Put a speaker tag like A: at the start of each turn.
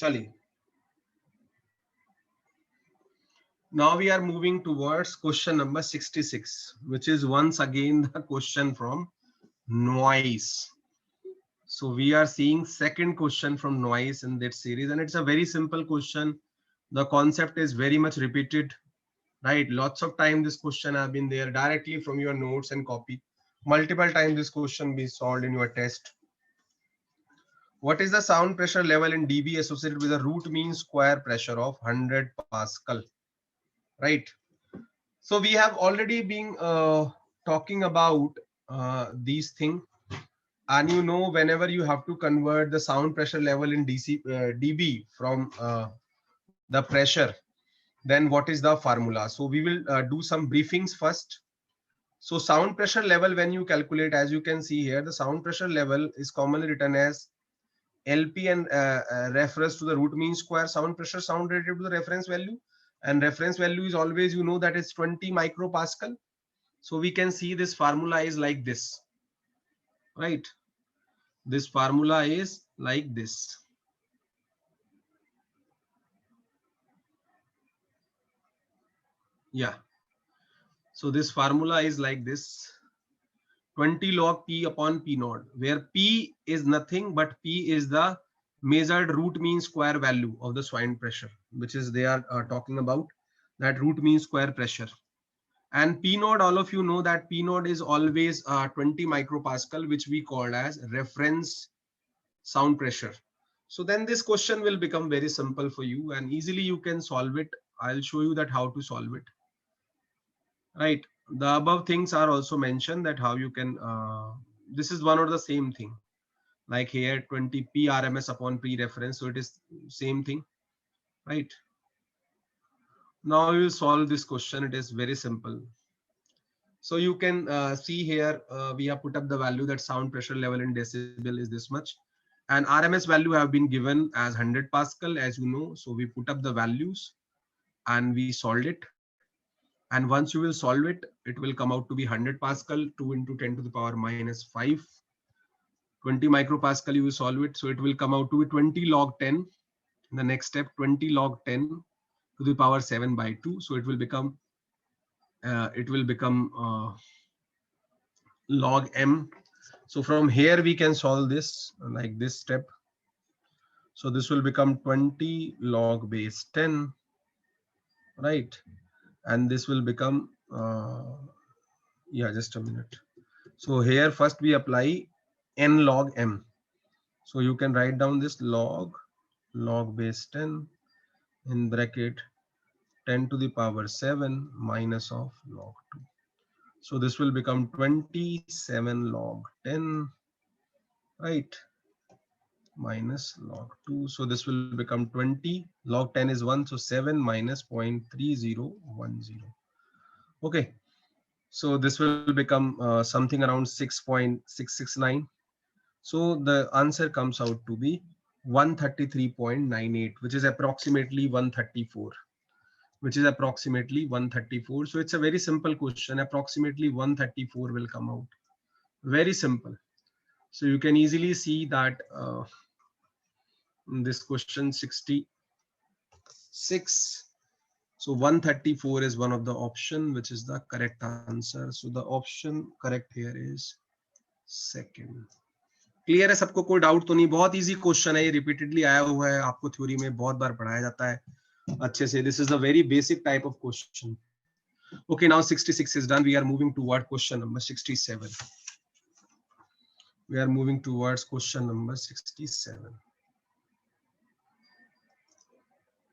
A: चलिए, now we are moving towards question number 66, which is once again the question from noise. So we are seeing second question from noise in that series, and it's a very simple question. The concept is very much repeated, right? Lots of time this question have been there directly from your notes and copy. Multiple times this question be solved in your test. What is the sound pressure level in dB associated with a root mean square pressure of 100 Pascal? Right. So we have already been talking about these things, and you know, whenever you have to convert the sound pressure level in dB from the pressure, then what is the formula? So we will do some briefings first. So sound pressure level, when you calculate, as you can see here, the sound pressure level is commonly written as LP and refers to the root mean square sound pressure, sound relative to the reference value, and reference value is always, you know, that is 20 micropascal. So we can see this formula is like this, right? This formula is like this. Yeah. So this formula is like this: 20 log P upon P naught, where P is nothing but P is the measured root mean square value of the sound pressure, which is they are talking about that root mean square pressure. And P naught, all of you know that P naught is always 20 micropascal, which we call as reference sound pressure. So then this question will become very simple for you and easily you can solve it. I'll show you that how to solve it. Right. The above things are also mentioned that how you can, this is one or the same thing. Like here 20 P RMS upon P reference. So it is same thing, right? Now we will solve this question. It is very simple. So you can see here, we have put up the value that sound pressure level in decibel is this much. And RMS value have been given as 100 Pascal, as you know. So we put up the values and we solved it. And once you will solve it, it will come out to be 100 Pascal, 2 into 10 to the power minus 5. 20 micropascal, you will solve it. So it will come out to be 20 log 10. The next step, 20 log 10 to the power 7 by 2. So it will become log m. So from here we can solve this like this step. So this will become 20 log base 10, right? And this will become yeah, just a minute. So here first we apply n log m. So you can write down this log base 10 in bracket 10 to the power 7 minus of log 2. So this will become 27 log 10, right? Minus log 2. So this will become 20. Log 10 is 1. So 7 minus 0.3010. Okay. So this will become something around 6.669. So the answer comes out to be 133.98, which is approximately 134. Which is approximately 134. So it's a very simple question. Approximately 134 will come out. Very simple. So you can easily see that this question 66. So 134 is one of the option, which is the correct answer. So the option correct here is second. Clear है सबको? कोई doubt तो नहीं? बहुत easy question है, ये repeatedly आया हुआ है, आपको थ्योरी में बहुत बार पढ़ाया जाता है अच्छे से. This is a very basic type of question. Okay, now 66 is done. We are moving toward question number 67. We are moving towards question number 67.